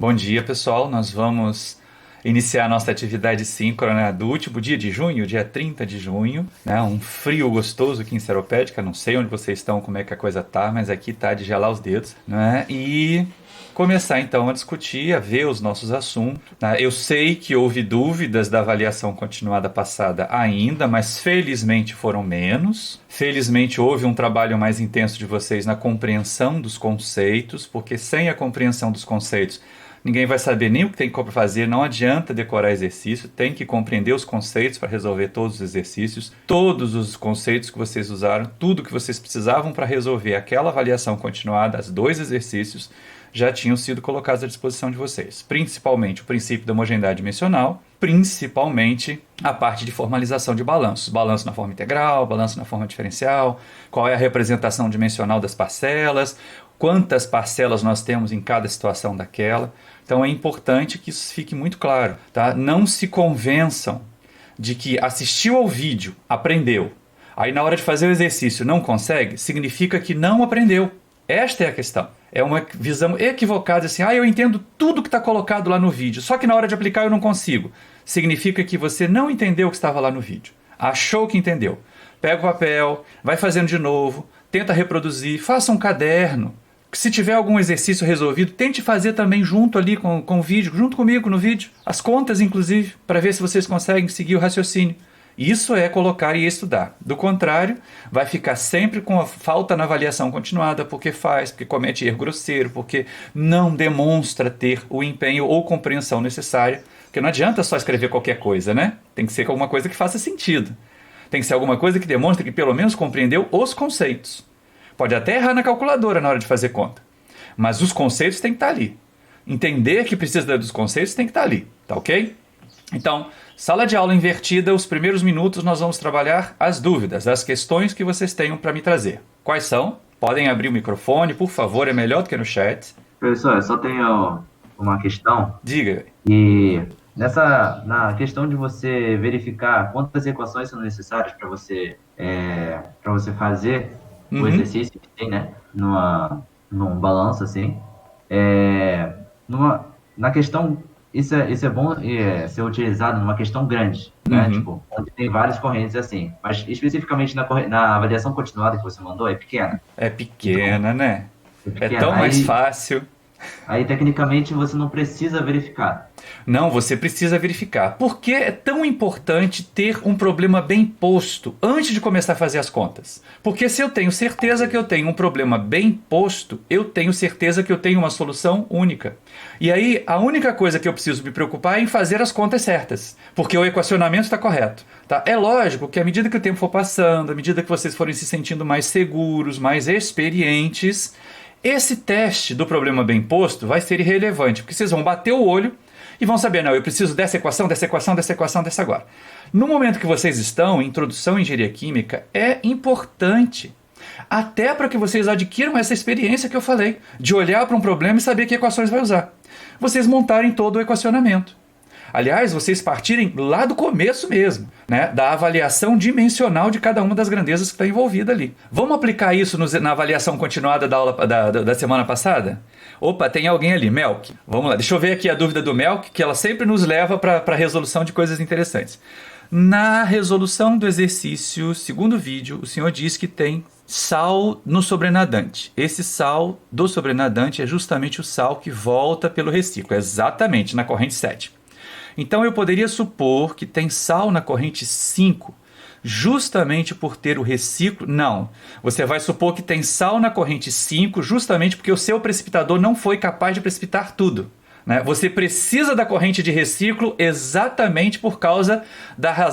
Bom dia, pessoal. Nós vamos iniciar a nossa atividade síncrona do último dia de junho, dia 30 de junho, né? Um frio gostoso aqui em Seropédica. Não sei onde vocês estão, como é que a coisa tá, mas aqui tá de gelar os dedos, né? E começar então a discutir, a ver os nossos assuntos, né? Eu sei que houve dúvidas da avaliação continuada passada ainda, mas felizmente foram menos. Felizmente houve um trabalho mais intenso de vocês na compreensão dos conceitos, porque sem a compreensão dos conceitos ninguém vai saber nem o que tem que fazer, não adianta decorar exercício, tem que compreender os conceitos para resolver todos os exercícios, todos os conceitos que vocês usaram, tudo que vocês precisavam para resolver aquela avaliação continuada, os dois exercícios, já tinham sido colocados à disposição de vocês. Principalmente o princípio da homogeneidade dimensional, principalmente a parte de formalização de balanços. Balanço na forma integral, balanço na forma diferencial, qual é a representação dimensional das parcelas, quantas parcelas nós temos em cada situação daquela. Então é importante que isso fique muito claro, tá? Não se convençam de que assistiu ao vídeo, aprendeu, aí na hora de fazer o exercício não consegue, significa que não aprendeu. Esta é a questão. É uma visão equivocada, assim, eu entendo tudo que está colocado lá no vídeo, só que na hora de aplicar eu não consigo. Significa que você não entendeu o que estava lá no vídeo. Achou que entendeu. Pega o papel, vai fazendo de novo, tenta reproduzir, faça um caderno. Se tiver algum exercício resolvido, tente fazer também junto ali com o vídeo, junto comigo no vídeo, as contas inclusive, para ver se vocês conseguem seguir o raciocínio. Isso é colocar e estudar. Do contrário, vai ficar sempre com a falta na avaliação continuada, porque comete erro grosseiro, porque não demonstra ter o empenho ou compreensão necessária. Porque não adianta só escrever qualquer coisa, né? Tem que ser alguma coisa que faça sentido. Tem que ser alguma coisa que demonstre que pelo menos compreendeu os conceitos. Pode até errar na calculadora na hora de fazer conta, mas os conceitos têm que estar ali. Entender que precisa dos conceitos tem que estar ali, tá ok? Então, sala de aula invertida, os primeiros minutos nós vamos trabalhar as dúvidas, as questões que vocês tenham para me trazer. Quais são? Podem abrir o microfone, por favor, é melhor do que no chat. Professor, eu só tenho uma questão. Diga. E na questão de você verificar quantas equações são necessárias para você fazer o exercício que tem, né? Num balanço, assim. Na questão, isso é bom ser utilizado numa questão grande, né? Tipo, onde tem várias correntes assim. Mas especificamente na avaliação continuada que você mandou, é pequena. É pequena, então, né? É pequena. É tão mais fácil. Aí, tecnicamente, você não precisa verificar. Não, você precisa verificar. Por que é tão importante ter um problema bem posto antes de começar a fazer as contas? Porque se eu tenho certeza que eu tenho um problema bem posto, eu tenho certeza que eu tenho uma solução única. E aí, a única coisa que eu preciso me preocupar é em fazer as contas certas, porque o equacionamento está correto. Tá? É lógico que à medida que o tempo for passando, à medida que vocês forem se sentindo mais seguros, mais experientes, esse teste do problema bem posto vai ser irrelevante, porque vocês vão bater o olho e vão saber, não, eu preciso dessa equação, dessa equação, dessa equação, dessa agora. No momento que vocês estão, introdução em engenharia química é importante, até para que vocês adquiram essa experiência que eu falei, de olhar para um problema e saber que equações vai usar. Vocês montarem todo o equacionamento. Aliás, vocês partirem lá do começo mesmo, né? Da avaliação dimensional de cada uma das grandezas que está envolvida ali. Vamos aplicar isso na avaliação continuada da aula da semana passada? Opa, tem alguém ali, Melk. Vamos lá, deixa eu ver aqui a dúvida do Melk, que ela sempre nos leva para a resolução de coisas interessantes. Na resolução do exercício, segundo vídeo, o senhor diz que tem sal no sobrenadante. Esse sal do sobrenadante é justamente o sal que volta pelo reciclo, exatamente na corrente 7. Então eu poderia supor que tem sal na corrente 5, justamente por ter o reciclo. Não, você vai supor que tem sal na corrente 5 justamente porque o seu precipitador não foi capaz de precipitar tudo. Né? Você precisa da corrente de reciclo exatamente por causa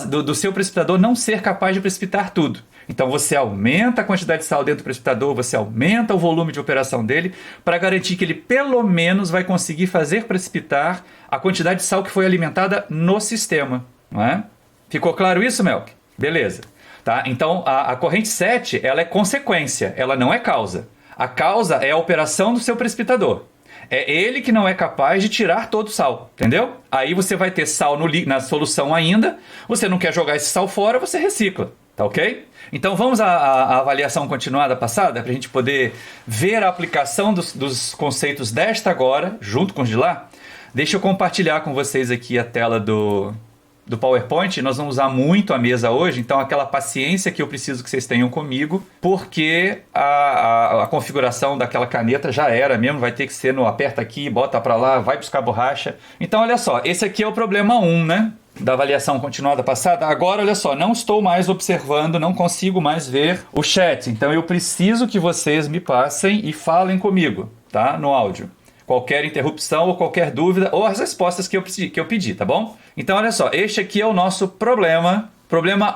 do seu precipitador não ser capaz de precipitar tudo. Então você aumenta a quantidade de sal dentro do precipitador, você aumenta o volume de operação dele para garantir que ele pelo menos vai conseguir fazer precipitar a quantidade de sal que foi alimentada no sistema. Não é? Ficou claro isso, Melk? Beleza. Tá? Então a corrente 7 ela é consequência, ela não é causa. A causa é a operação do seu precipitador. É ele que não é capaz de tirar todo o sal, entendeu? Aí você vai ter sal na solução ainda, você não quer jogar esse sal fora, você recicla. Tá ok? Então vamos à avaliação continuada passada, para a gente poder ver a aplicação dos conceitos desta agora, junto com os de lá. Deixa eu compartilhar com vocês aqui a tela do PowerPoint. Nós vamos usar muito a mesa hoje, então aquela paciência que eu preciso que vocês tenham comigo, porque a configuração daquela caneta já era mesmo, vai ter que ser no aperta aqui, bota para lá, vai buscar borracha. Então olha só, esse aqui é o problema 1, né? Da avaliação continuada passada. Agora, olha só, não estou mais observando, não consigo mais ver o chat. Então eu preciso que vocês me passem e falem comigo, tá? No áudio. Qualquer interrupção ou qualquer dúvida ou as respostas que eu pedi, tá bom? Então, olha só, este aqui é o nosso problema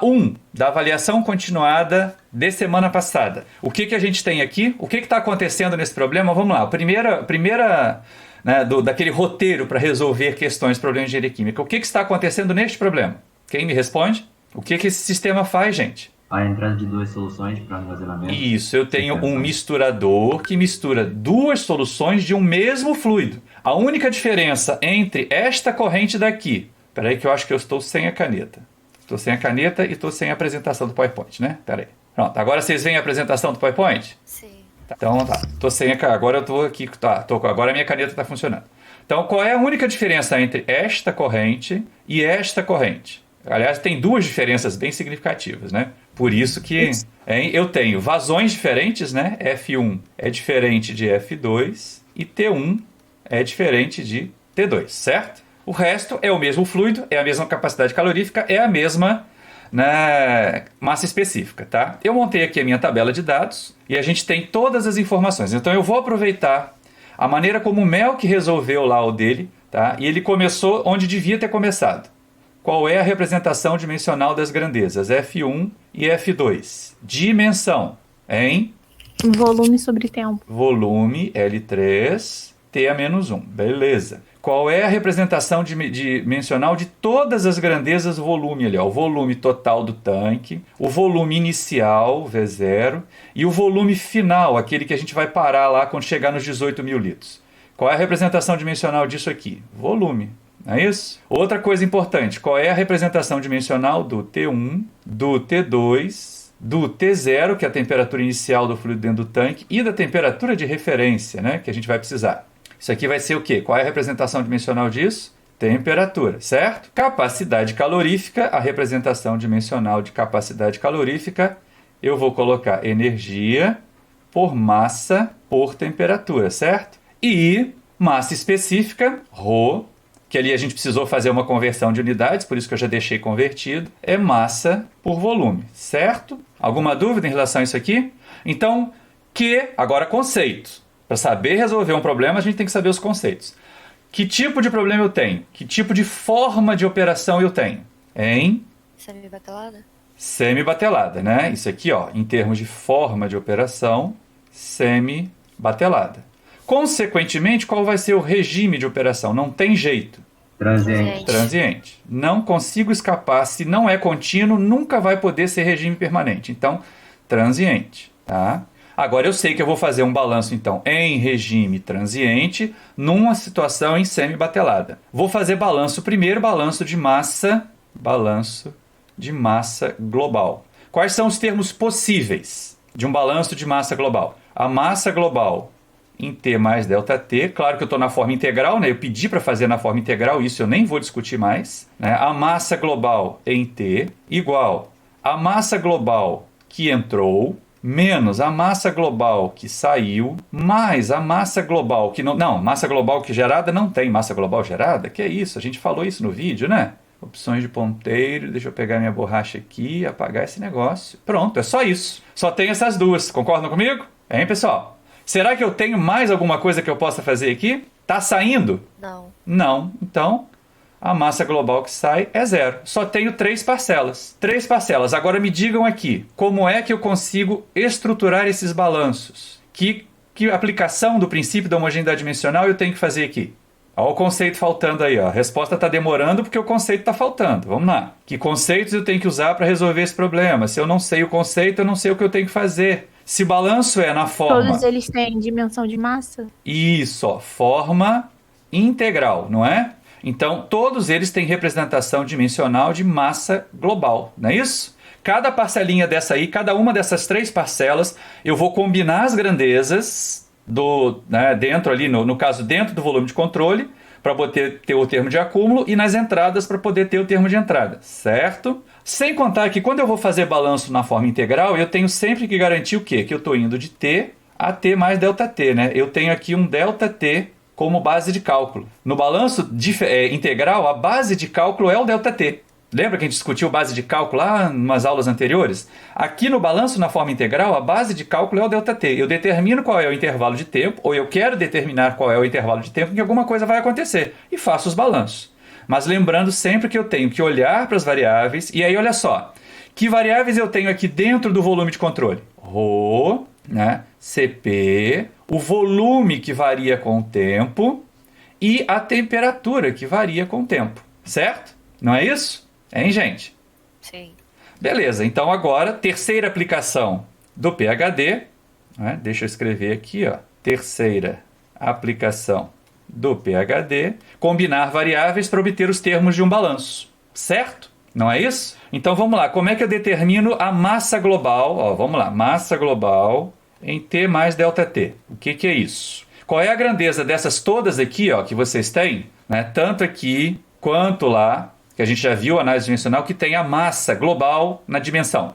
1 da avaliação continuada de semana passada. O que a gente tem aqui? O que está acontecendo nesse problema? Vamos lá, primeira né, daquele roteiro para resolver questões, problemas de engenharia química. O que está acontecendo neste problema? Quem me responde? O que esse sistema faz, gente? A entrada de duas soluções para armazenamento. Isso, eu tenho um misturador que mistura duas soluções de um mesmo fluido. A única diferença entre esta corrente daqui... Espera aí que eu acho que eu estou sem a caneta. Estou sem a caneta e estou sem a apresentação do PowerPoint, né? Espera aí. Pronto, agora vocês veem a apresentação do PowerPoint? Sim. Então tá, estou sem a... Agora eu estou aqui, tá, agora a minha caneta está funcionando. Então qual é a única diferença entre esta corrente e esta corrente? Aliás, tem duas diferenças bem significativas, né? Por isso que eu tenho vazões diferentes, né? F1 é diferente de F2 e T1 é diferente de T2, certo? O resto é o mesmo fluido, é a mesma capacidade calorífica, é a mesma, né, massa específica, tá? Eu montei aqui a minha tabela de dados e a gente tem todas as informações. Então eu vou aproveitar a maneira como o Melk resolveu lá o dele, tá? E ele começou onde devia ter começado. Qual é a representação dimensional das grandezas? F1 e F2. Dimensão em... Volume sobre tempo. Volume, L3, T a menos 1. Beleza. Qual é a representação dimensional de todas as grandezas volume ali? Ó? O volume total do tanque, o volume inicial, V0, e o volume final, aquele que a gente vai parar lá quando chegar nos 18 mil litros. Qual é a representação dimensional disso aqui? Volume. Não é isso? Outra coisa importante, qual é a representação dimensional do T1, do T2, do T0, que é a temperatura inicial do fluido dentro do tanque, e da temperatura de referência, né, que a gente vai precisar. Isso aqui vai ser o quê? Qual é a representação dimensional disso? Temperatura, certo? Capacidade calorífica, a representação dimensional de capacidade calorífica, eu vou colocar energia por massa por temperatura, certo? E massa específica, ρ, que ali a gente precisou fazer uma conversão de unidades, por isso que eu já deixei convertido, é massa por volume, certo? Alguma dúvida em relação a isso aqui? Então, agora conceitos. Para saber resolver um problema, a gente tem que saber os conceitos. Que tipo de problema eu tenho? Que tipo de forma de operação eu tenho? Em Semibatelada? Semibatelada, né? Isso aqui, ó, em termos de forma de operação, semibatelada. Consequentemente, qual vai ser o regime de operação? Não tem jeito. Transiente. Não consigo escapar. Se não é contínuo, nunca vai poder ser regime permanente. Então, transiente, tá? Agora eu sei que eu vou fazer um balanço, então, em regime transiente, numa situação em semibatelada. Vou fazer balanço primeiro, balanço de massa global. Quais são os termos possíveis de um balanço de massa global? A massa global em T mais ΔT, claro que eu estou na forma integral, né? Eu pedi para fazer na forma integral, isso eu nem vou discutir mais, né? A massa global em T igual a massa global que entrou, menos a massa global que saiu, mais a massa global que não... Não, massa global que gerada não tem massa global gerada? Que é isso? A gente falou isso no vídeo, né? Opções de ponteiro, deixa eu pegar minha borracha aqui, apagar esse negócio. Pronto, é só isso. Só tem essas duas. Concordam comigo? Hein, pessoal? Será que eu tenho mais alguma coisa que eu possa fazer aqui? Tá saindo? Não. Não. Então, a massa global que sai é 0. Só tenho 3 parcelas. 3 parcelas. Agora me digam aqui, como é que eu consigo estruturar esses balanços? Que aplicação do princípio da homogeneidade dimensional eu tenho que fazer aqui? Olha o conceito faltando aí, ó. A resposta está demorando porque o conceito está faltando. Vamos lá. Que conceitos eu tenho que usar para resolver esse problema? Se eu não sei o conceito, eu não sei o que eu tenho que fazer. Se balanço é na forma... Todos eles têm dimensão de massa? Isso, ó, forma integral, não é? Então, todos eles têm representação dimensional de massa global, não é isso? Cada parcelinha dessa aí, cada uma dessas 3 parcelas, eu vou combinar as grandezas dentro ali, no caso, dentro do volume de controle, para poder ter o termo de acúmulo, e nas entradas para poder ter o termo de entrada, certo? Sem contar que quando eu vou fazer balanço na forma integral, eu tenho sempre que garantir o quê? Que eu estou indo de T a T mais ΔT, né? Eu tenho aqui um ΔT como base de cálculo. No balanço integral, a base de cálculo é o ΔT. Lembra que a gente discutiu base de cálculo lá em umas aulas anteriores? Aqui no balanço na forma integral, a base de cálculo é o ΔT. Eu determino qual é o intervalo de tempo, ou eu quero determinar qual é o intervalo de tempo em que alguma coisa vai acontecer, e faço os balanços. Mas lembrando sempre que eu tenho que olhar para as variáveis, e aí olha só, que variáveis eu tenho aqui dentro do volume de controle? Rho, né? CP, o volume que varia com o tempo e a temperatura que varia com o tempo, certo? Não é isso? Hein, gente? Sim. Beleza, então agora, terceira aplicação do PHD, né? Deixa eu escrever aqui, ó, terceira aplicação do PHD, combinar variáveis para obter os termos de um balanço, certo? Não é isso? Então vamos lá, como é que eu determino a massa global? Ó, vamos lá, massa global em T mais ΔT. O que é isso? Qual é a grandeza dessas todas aqui, ó, que vocês têm, né? Tanto aqui quanto lá, que a gente já viu a análise dimensional, que tem a massa global na dimensão.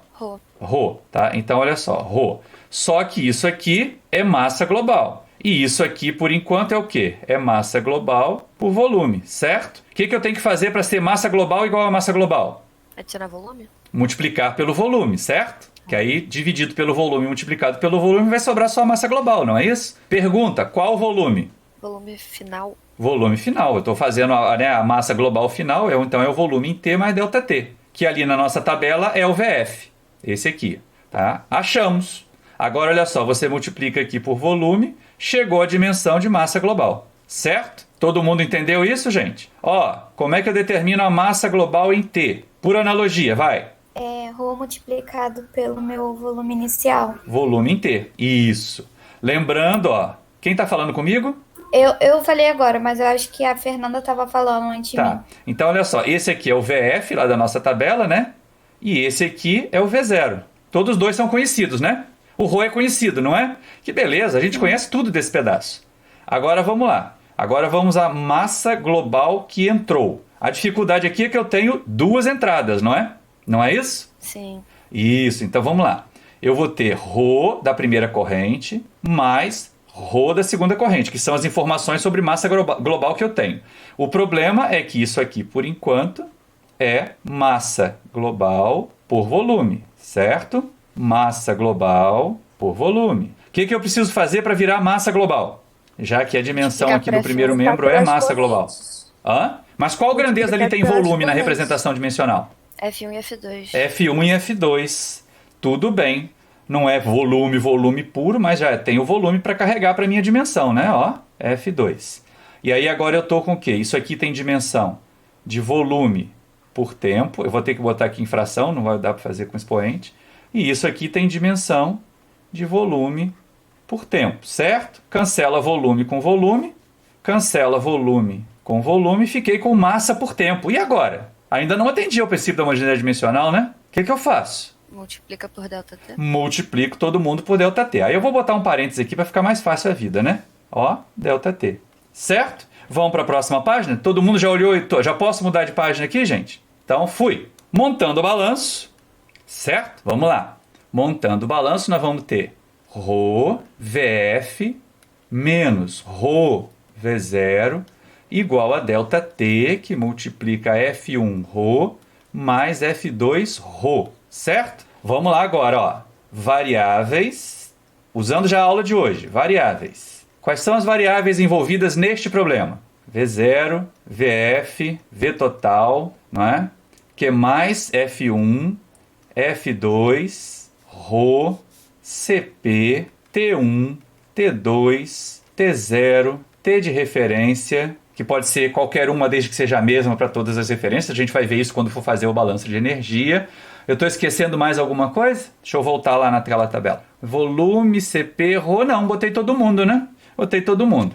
Rho, tá? Então, olha só, Rho. Só que isso aqui é massa global. E isso aqui, por enquanto, é o quê? É massa global por volume, certo? O que eu tenho que fazer para ser massa global igual a massa global? Adicionar volume? Multiplicar pelo volume, certo? Que aí, dividido pelo volume multiplicado pelo volume, vai sobrar só a massa global, não é isso? Pergunta, qual volume? Volume final. Volume final. Eu estou fazendo a massa global final, então é o volume em T mais ΔT, que ali na nossa tabela é o VF. Esse aqui, tá? Achamos. Agora, olha só, você multiplica aqui por volume, chegou a dimensão de massa global, certo? Todo mundo entendeu isso, gente? Ó, como é que eu determino a massa global em T? Por analogia, vai. É Rho multiplicado pelo meu volume inicial. Volume em T. Isso. Lembrando, ó, quem está falando comigo? Eu falei agora, mas eu acho que a Fernanda estava falando antes de mim. Tá. Então, olha só, esse aqui é o VF lá da nossa tabela, né? E esse aqui é o V0. Todos os dois são conhecidos, né? O Rho é conhecido, não é? Que beleza, a gente conhece tudo desse pedaço. Agora vamos lá. Agora vamos à massa global que entrou. A dificuldade aqui é que eu tenho 2 entradas, não é? Não é isso? Sim. Isso, então vamos lá. Eu vou ter Rho da primeira corrente mais Rho da segunda corrente, que são as informações sobre massa global que eu tenho. O problema é que isso aqui, por enquanto, é massa global por volume, certo? Massa global por volume. O que eu preciso fazer para virar massa global? Já que a dimensão aqui do primeiro membro é massa global. Hã? Mas qual grandeza ali tem volume na representação dimensional? F1 e F2. F1 e F2. Tudo bem. Não é volume puro, mas já tem o volume para carregar para a minha dimensão, né? Ó, F2. E aí agora eu estou com o quê? Isso aqui tem dimensão de volume por tempo. Eu vou ter que botar aqui em fração, não vai dar para fazer com expoente. E isso aqui tem dimensão de volume por tempo, certo? Cancela volume com volume, cancela volume com volume, fiquei com massa por tempo. E agora? Ainda não atendi ao princípio da homogeneidade dimensional, né? O que eu faço? Multiplica por ΔT. Multiplico todo mundo por ΔT. Aí eu vou botar um parênteses aqui para ficar mais fácil a vida, né? Ó, ΔT. Certo? Vamos para a próxima página? Todo mundo já olhou e já posso mudar de página aqui, gente? Então, fui. Montando o balanço, certo? Vamos lá. Montando o balanço, nós vamos ter Rho VF menos Rho V0 igual a ΔT, que multiplica F1 Rho mais F2 Rho, certo? Vamos lá agora, ó. Variáveis, usando já a aula de hoje, variáveis. Quais são as variáveis envolvidas neste problema? V0, VF, V total, não é? Que mais F1, F2, Rho, CP, T1, T2, T0, T de referência, que pode ser qualquer uma desde que seja a mesma para todas as referências. A gente vai ver isso quando for fazer o balanço de energia. Eu estou esquecendo mais alguma coisa? Deixa eu voltar lá naquela tabela. Volume, CP, Rho, não, botei todo mundo, né? Botei todo mundo.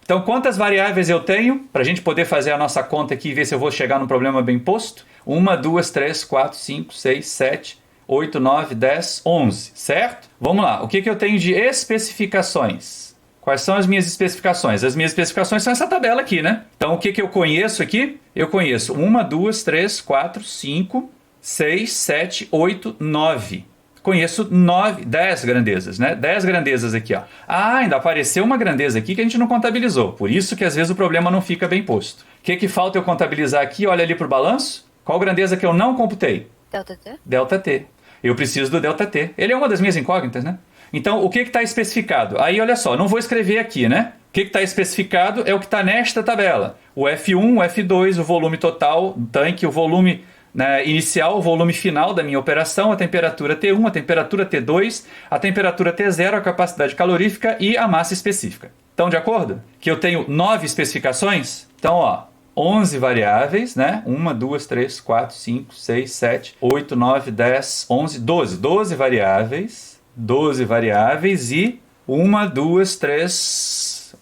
Então, quantas variáveis eu tenho? Para a gente poder fazer a nossa conta aqui e ver se eu vou chegar num problema bem posto. 1, 2, 3, 4, 5, 6, 7, 8, 9, 10, 11, certo? Vamos lá, o que eu tenho de especificações? Quais são as minhas especificações? As minhas especificações são essa tabela aqui, né? Então, o que eu conheço aqui? Eu conheço 1, 2, 3, 4, 5, 6, 7, 8, 9. Conheço 9, 10 grandezas, né? 10 grandezas aqui, ó. Ah, ainda apareceu uma grandeza aqui que a gente não contabilizou. Por isso que às vezes o problema não fica bem posto. O que falta eu contabilizar aqui? Olha ali para o balanço. Qual grandeza que eu não computei? Delta T? Delta T. Eu preciso do delta T. Ele é uma das minhas incógnitas, né? Então, o que está especificado? Aí, olha só, não vou escrever aqui, né? O que está especificado é o que está nesta tabela. O F1, o F2, o volume total do tanque, o volume, né, inicial, o volume final da minha operação, a temperatura T1, a temperatura T2, a temperatura T0, a capacidade calorífica e a massa específica. Estão de acordo? Que eu tenho 9 especificações? Então, ó, 11 variáveis, né? 1, 2, 3, 4, 5, 6, 7, 8, 9, 10, 11, 12. 12 variáveis. 12 variáveis e 1, 2, 3...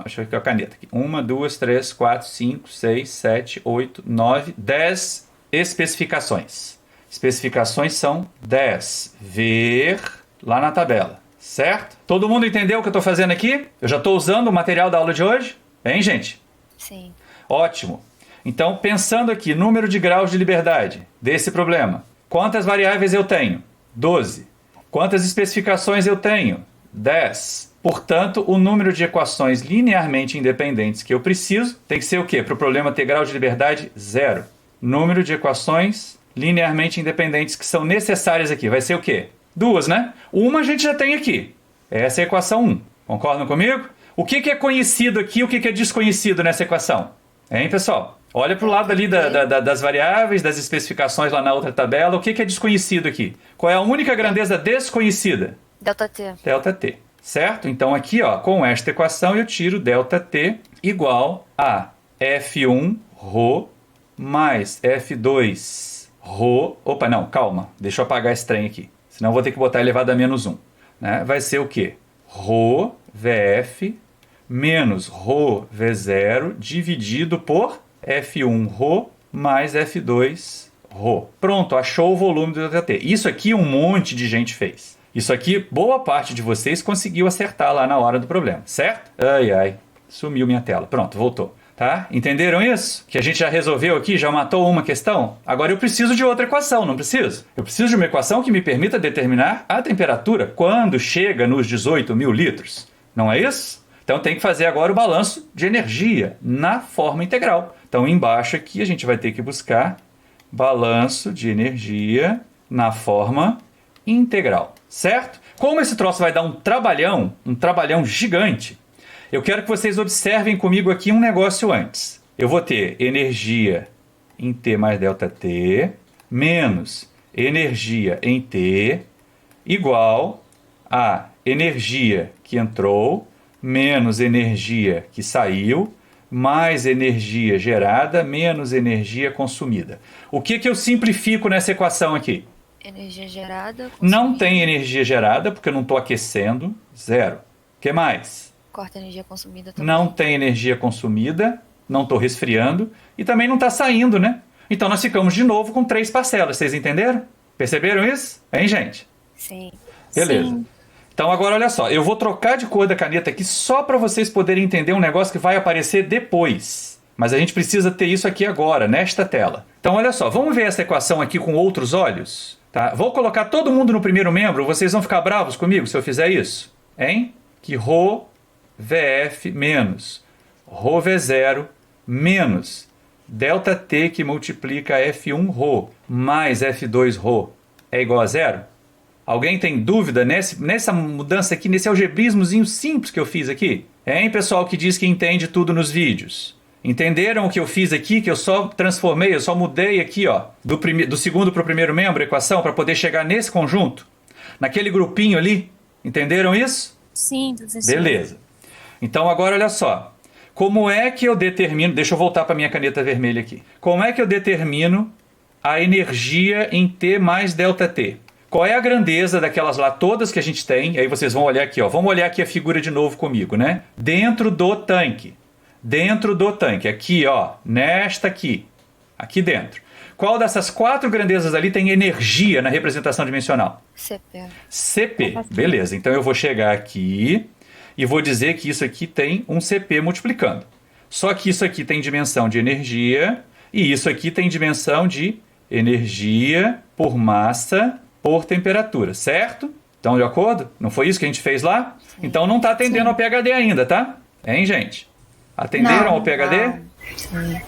Deixa eu ver aqui a caneta aqui. 1, 2, 3, 4, 5, 6, 7, 8, 9, 10 especificações. Especificações são 10. Ver lá na tabela, certo? Todo mundo entendeu o que eu estou fazendo aqui? Eu já estou usando o material da aula de hoje? Hein, gente? Sim. Ótimo. Então, pensando aqui, número de graus de liberdade desse problema. Quantas variáveis eu tenho? 12. Quantas especificações eu tenho? 10. Portanto, o número de equações linearmente independentes que eu preciso tem que ser o quê? Para o problema ter grau de liberdade? 0. Número de equações linearmente independentes que são necessárias aqui. Vai ser o quê? 2, né? Uma a gente já tem aqui. Essa é a equação 1. Concordam comigo? O que é conhecido aqui e o que é desconhecido nessa equação? Hein, pessoal? Olha para o lado ali das variáveis, das especificações lá na outra tabela. O que é desconhecido aqui? Qual é a única grandeza desconhecida? Delta T. Delta T. Certo? Então aqui, ó, com esta equação eu tiro delta T igual a F1 ρ mais F2 ρ... Opa, não, calma. Deixa eu apagar esse trem aqui. Senão eu vou ter que botar elevado a menos 1. Né? Vai ser o quê? Ρ VF menos ρ V0 dividido por F1 ρ mais F2 ρ. Pronto, achou o volume do delta T. Isso aqui um monte de gente fez. Isso aqui, boa parte de vocês conseguiu acertar lá na hora do problema, certo? Ai, ai, sumiu minha tela. Pronto, voltou. Tá? Entenderam isso? Que a gente já resolveu aqui, já matou uma questão? Agora eu preciso de outra equação, não preciso? Eu preciso de uma equação que me permita determinar a temperatura quando chega nos 18 mil litros. Não é isso? Então tem que fazer agora o balanço de energia na forma integral. Então embaixo aqui a gente vai ter que buscar balanço de energia na forma integral, certo? Como esse troço vai dar um trabalhão gigante, eu quero que vocês observem comigo aqui um negócio antes. Eu vou ter energia em T mais delta T menos energia em T igual a energia que entrou menos energia que saiu mais energia gerada menos energia consumida. O que eu simplifico nessa equação aqui? Energia gerada. Não tem energia gerada porque eu não estou aquecendo. 0. O que mais? Corta energia consumida também. Não tem energia consumida. Não estou resfriando. E também não está saindo, né? Então nós ficamos de novo com 3 parcelas. Vocês entenderam? Perceberam isso? Hein, gente? Sim. Beleza. Sim. Então agora olha só. Eu vou trocar de cor da caneta aqui só para vocês poderem entender um negócio que vai aparecer depois. Mas a gente precisa ter isso aqui agora, nesta tela. Então olha só. Vamos ver essa equação aqui com outros olhos? Tá? Vou colocar todo mundo no primeiro membro. Vocês vão ficar bravos comigo se eu fizer isso? Hein? Que ρ VF menos ρ V0 menos delta T que multiplica F1 ρ mais F2 ρ é igual a 0? Alguém tem dúvida nessa mudança aqui, nesse algebrismozinho simples que eu fiz aqui? Hein, pessoal que diz que entende tudo nos vídeos? Entenderam o que eu fiz aqui, que eu só transformei, eu só mudei aqui, ó, do segundo para o primeiro membro a equação para poder chegar nesse conjunto? Naquele grupinho ali? Entenderam isso? Sim, professor. Beleza. Então agora olha só. Como é que eu determino... Deixa eu voltar para a minha caneta vermelha aqui. Como é que eu determino a energia em T mais delta T? Qual é a grandeza daquelas lá todas que a gente tem? Aí vocês vão olhar aqui, ó. Vamos olhar aqui a figura de novo comigo, né? Dentro do tanque. Dentro do tanque. Aqui, ó. Nesta aqui. Aqui dentro. Qual dessas 4 grandezas ali tem energia na representação dimensional? CP. CP, beleza. Então eu vou chegar aqui e vou dizer que isso aqui tem um CP multiplicando. Só que isso aqui tem dimensão de energia e isso aqui tem dimensão de energia por massa por temperatura, certo? Estão de acordo? Não foi isso que a gente fez lá? Sim. Então não está atendendo ao PHD ainda, tá? Hein, gente? Atenderam Não, ao PHD? Não. Sim.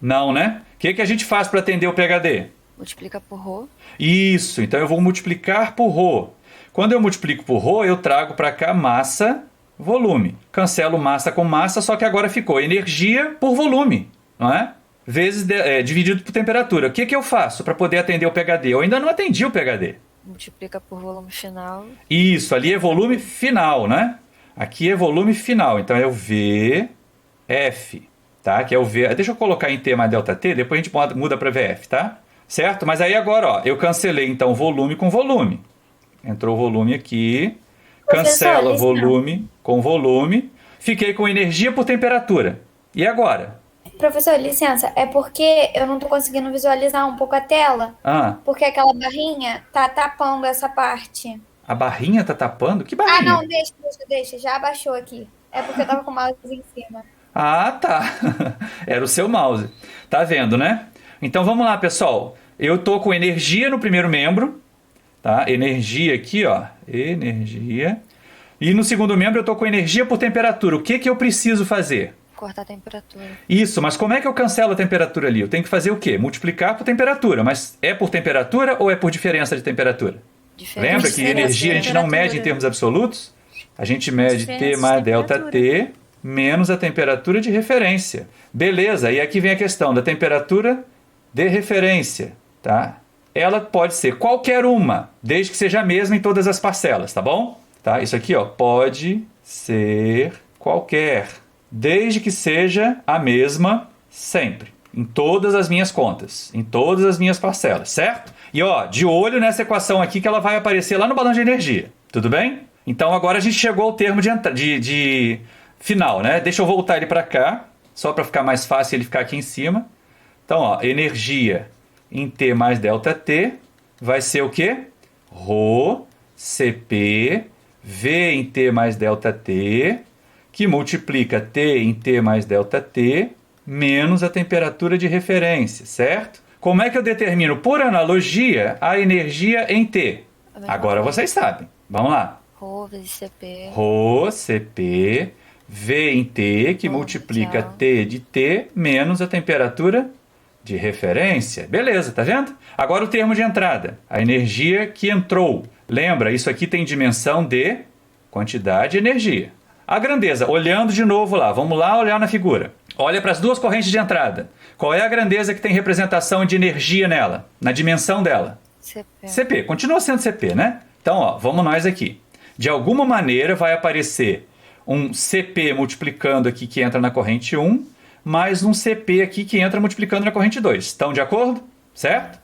Não, né? O que a gente faz para atender o PHD? Multiplica por ρ. Isso, então eu vou multiplicar por ρ. Quando eu multiplico por ρ, eu trago para cá massa, volume. Cancelo massa com massa, só que agora ficou energia por volume, não é? Vezes dividido por temperatura. O que eu faço para poder atender o PHD? Eu ainda não atendi o PHD. Multiplica por volume final. Isso, ali é volume final, né? Aqui é volume final, então é o VF, tá? Que é o V. Deixa eu colocar em T mais delta T, depois a gente muda para VF, tá? Certo? Mas aí agora, ó, eu cancelei então volume com volume. Entrou o volume aqui, cancela Professor, volume com volume, fiquei com energia por temperatura. E agora? Professor, licença, é porque eu não tô conseguindo visualizar um pouco a tela, Ah, porque aquela barrinha tá tapando essa parte. a barrinha tá tapando? Que Ah, barrinha? não, deixa, já abaixou aqui. É porque eu tava com o mouse em cima. Ah, tá. Era o seu mouse. Tá vendo, né? Então vamos lá, pessoal. Eu tô com energia no primeiro membro, tá? Energia aqui, ó. Energia. E no segundo membro eu tô com energia por temperatura. O que eu preciso fazer? Cortar a temperatura. Isso, mas como é que eu cancelo a temperatura ali? Eu tenho que fazer o quê? Multiplicar por temperatura. Mas é por temperatura ou é por diferença de temperatura? Diferença. Lembra que energia a gente não mede em termos absolutos? A gente mede T mais delta T menos a temperatura de referência. Beleza, e aqui vem a questão da temperatura de referência, tá? Ela pode ser qualquer uma, desde que seja a mesma em todas as parcelas, tá bom? Tá? Isso aqui, ó, pode ser qualquer, desde que seja a mesma sempre, em todas as minhas contas, em todas as minhas parcelas, certo? E ó, de olho nessa equação aqui que ela vai aparecer lá no balanço de energia, tudo bem? Então agora a gente chegou ao termo de final, né? Deixa eu voltar ele para cá, só para ficar mais fácil ele ficar aqui em cima. Então, ó, energia em T mais delta T vai ser o quê? Rho CP V em T mais delta T, que multiplica T em T mais delta T, menos a temperatura de referência, certo? Como é que eu determino, por analogia, a energia em T? Agora vocês sabem. Vamos lá. Rho vezes CP. Rho CP V em T, que multiplica tchau. T de T, menos a temperatura de referência. Beleza, tá vendo? Agora o termo de entrada. A energia que entrou. Lembra, isso aqui tem dimensão de quantidade de energia. A grandeza, olhando de novo lá, vamos lá olhar na figura. Olha para as duas correntes de entrada. Qual é a grandeza que tem representação de energia nela? Na dimensão dela? CP. CP, continua sendo CP, né? Então, ó, vamos nós aqui. De alguma maneira vai aparecer um CP multiplicando aqui que entra na corrente 1, mais um CP aqui que entra multiplicando na corrente 2. Estão de acordo? Certo?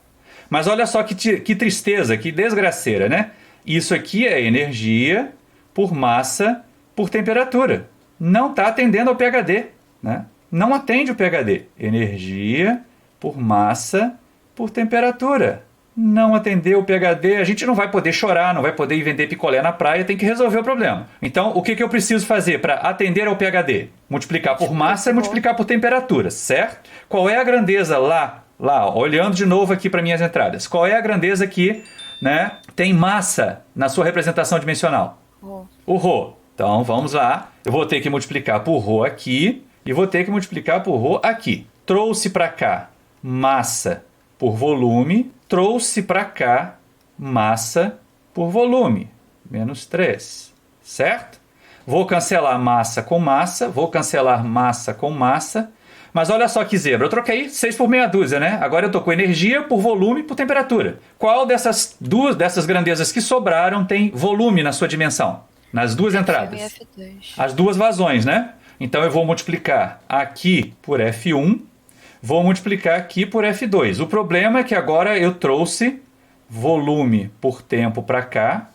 Mas olha só que tristeza, que desgraceira, né? Isso aqui é energia por massa por temperatura. Não está atendendo ao PHD, né? Não atende o PHD. Energia por massa por temperatura. Não atendeu o PHD, a gente não vai poder chorar, não vai poder ir vender picolé na praia, tem que resolver o problema. Então, o que eu preciso fazer para atender ao PHD? Multiplicar por massa e multiplicar por temperatura, certo? Qual é a grandeza lá, ó, olhando de novo aqui para minhas entradas, qual é a grandeza que, né, tem massa na sua representação dimensional? Rho. O Rho. Então, vamos lá. Eu vou ter que multiplicar por Rho aqui e vou ter que multiplicar por Rho aqui. Trouxe para cá massa por volume, trouxe para cá massa por volume, menos 3, certo? Vou cancelar massa com massa, vou cancelar massa com massa, mas olha só que zebra, eu troquei 6 por meia dúzia, né? Agora eu estou com energia por volume por temperatura. Qual dessas grandezas que sobraram tem volume na sua dimensão? Nas duas entradas. F2. As duas vazões, né? Então eu vou multiplicar aqui por F1, vou multiplicar aqui por F2. O problema é que agora eu trouxe volume por tempo para cá,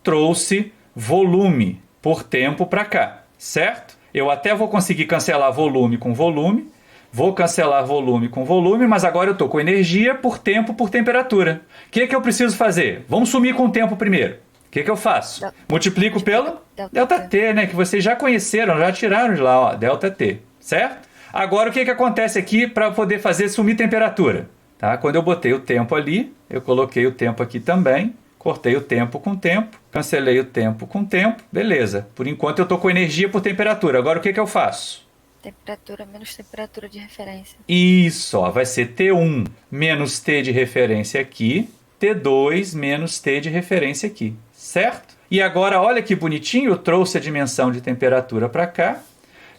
trouxe volume por tempo para cá, certo? Eu até vou conseguir cancelar volume com volume, Vou cancelar volume com volume, mas agora eu estou com energia por tempo por temperatura. O que eu preciso fazer? Vamos sumir com o tempo primeiro. O que eu faço? Multiplico pelo ΔT, né? Que vocês já conheceram, já tiraram de lá, ó, ΔT, certo? Agora o que acontece aqui para poder fazer sumir temperatura? Tá? Quando eu botei o tempo ali, eu coloquei o tempo aqui também, cortei o tempo com tempo, cancelei o tempo com tempo, beleza. Por enquanto eu estou com energia por temperatura. Agora o que eu faço? Temperatura menos temperatura de referência. Isso, ó, vai ser T1 menos T de referência aqui, T2 menos T de referência aqui, certo? E agora, olha que bonitinho, eu trouxe a dimensão de temperatura para cá,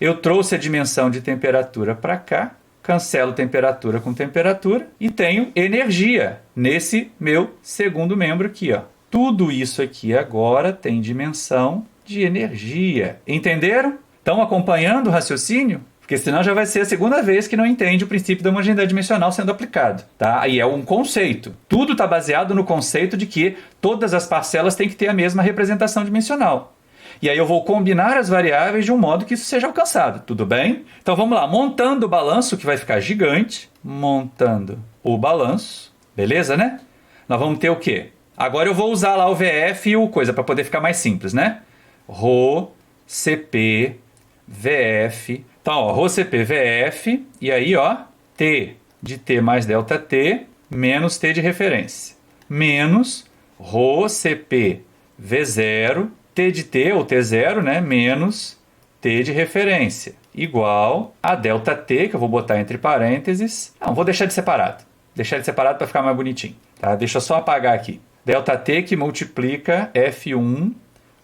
eu trouxe a dimensão de temperatura para cá, cancelo temperatura com temperatura e tenho energia nesse meu segundo membro aqui, ó. Tudo isso aqui agora tem dimensão de energia. Entenderam? Estão acompanhando o raciocínio? Porque senão já vai ser a segunda vez que não entende o princípio da homogeneidade dimensional sendo aplicado, tá? E é um conceito. Tudo está baseado no conceito de que todas as parcelas têm que ter a mesma representação dimensional. E aí eu vou combinar as variáveis de um modo que isso seja alcançado, tudo bem? Então vamos lá, montando o balanço, que vai ficar gigante, montando o balanço, beleza, né? Nós vamos ter o quê? Agora eu vou usar lá o VF e o coisa, para poder ficar mais simples, né? Rho, CP, VF. Então, ó, Rho, CP, VF, e aí, ó, T de T mais ΔT, menos T de referência. Menos Rho, CP, V0, T de T, ou T0, né, menos T de referência, igual a ΔT, que eu vou botar entre parênteses. Não, vou deixar de separado. Deixar de separado para ficar mais bonitinho. Tá? Deixa eu só apagar aqui. ΔT que multiplica F1,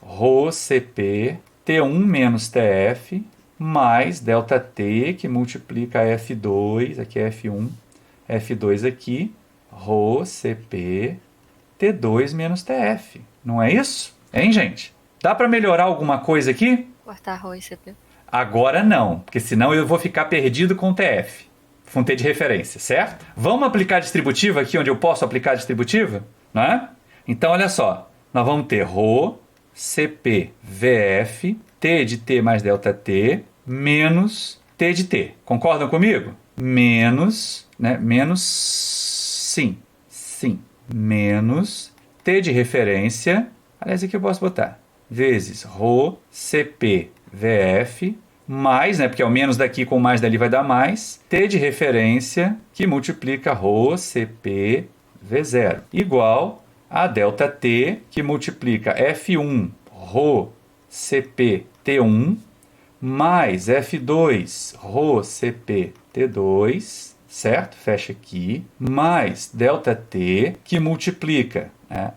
Rho, CP, T1 menos TF, mais ΔT que multiplica F2, aqui é F1, F2 aqui, Rho, CP, T2 menos TF. Não é isso? Hein, gente? Dá para melhorar alguma coisa aqui? Cortar Rho e CP. Agora não, porque senão eu vou ficar perdido com TF, com T de referência, certo? Vamos aplicar a distributiva aqui onde eu posso aplicar a distributiva? Não é? Então, olha só, nós vamos ter Rho, CP, VF, T de T mais ΔT, menos T de T. Concordam comigo? Menos, né? Menos, sim, menos T de referência, aliás, aqui eu posso botar, vezes Rho, CP, VF, mais, né, porque é o menos daqui com o mais dali vai dar mais, T de referência, que multiplica Rho, CP, V0, igual a ΔT, que multiplica F1, Rho, CP, T1, mais F2, Rho, CP, T2, certo? Fecha aqui, mais ΔT, que multiplica, né,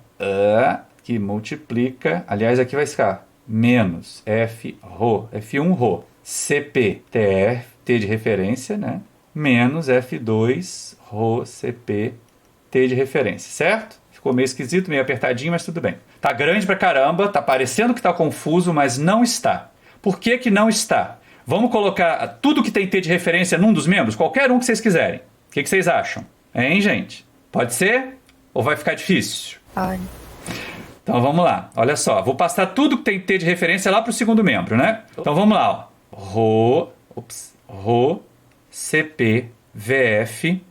que multiplica, aliás, aqui vai ficar menos F1 Rho, CP, TF, T de referência, né? Menos F2 Rho, CP, T de referência, certo? Ficou meio esquisito, meio apertadinho, mas tudo bem. Tá grande pra caramba, tá parecendo que tá confuso, mas não está. Por que que não está? Vamos colocar tudo que tem T de referência num dos membros, qualquer um que vocês quiserem. O que vocês acham? Hein, gente? Pode ser? Ou vai ficar difícil? Pode. Então vamos lá, olha só, vou passar tudo que tem T de referência lá para o segundo membro, né? Então vamos lá, ó. Rho, CP, VF.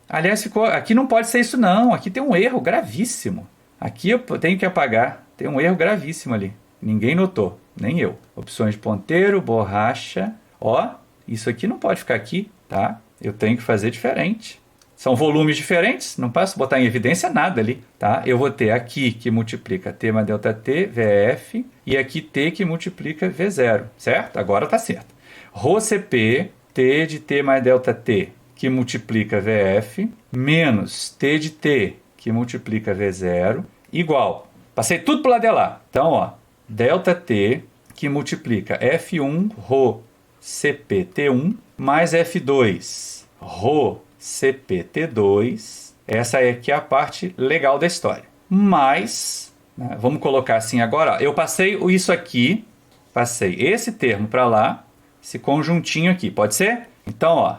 Aliás, aqui não pode ser isso não, aqui tem um erro gravíssimo. Aqui eu tenho que apagar, tem um erro gravíssimo ali. Ninguém notou, nem eu. Opções de ponteiro, borracha. Ó, isso aqui não pode ficar aqui, tá? Eu tenho que fazer diferente. São volumes diferentes, não posso botar em evidência nada ali, tá? Eu vou ter aqui que multiplica T mais ΔT, VF, e aqui T que multiplica V0, certo? Agora tá certo. Rho CP, T de T mais ΔT, que multiplica VF, menos T de T, que multiplica V0, igual. Passei tudo pro lado de lá. Então, ó, ΔT, que multiplica F1, Rho CP, T1, mais F2, Rho CPT2, essa é aqui a parte legal da história. Mas, né, vamos colocar assim agora, ó, eu passei isso aqui, passei esse termo para lá, esse conjuntinho aqui, pode ser? Então, ó,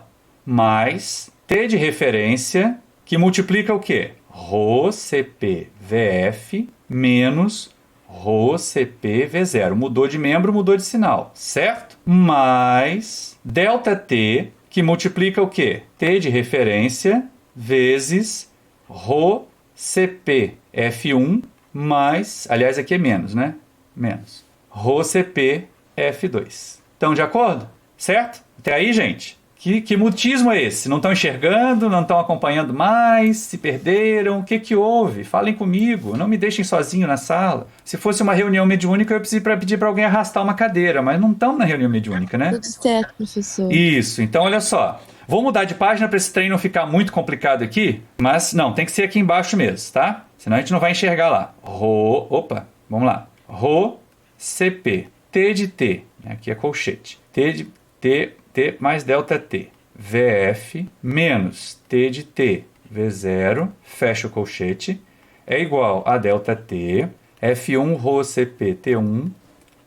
mais T de referência, que multiplica o quê? Rho CP VF menos Rho CP V0. Mudou de membro, mudou de sinal, certo? Mais ΔT, que multiplica o quê? T de referência vezes ρ CP F1 mais, aliás, aqui é menos, né? Menos. ρ CP F2. Estão de acordo? Certo? Até aí, gente? Que mutismo é esse? Não estão enxergando? Não estão acompanhando mais? Se perderam? O que que houve? Falem comigo. Não me deixem sozinho na sala. Se fosse uma reunião mediúnica, eu ia pedir para alguém arrastar uma cadeira, mas não estamos na reunião mediúnica, né? Tudo certo, professor. Isso. Então, olha só. Vou mudar de página para esse trem não ficar muito complicado aqui, mas não, tem que ser aqui embaixo mesmo, tá? Senão a gente não vai enxergar lá. Opa, vamos lá. Rho CP, T de T, aqui é colchete. T de T mais delta T. VF menos T de T, V0, fecha o colchete, é igual a delta T, F1 Rho CP T1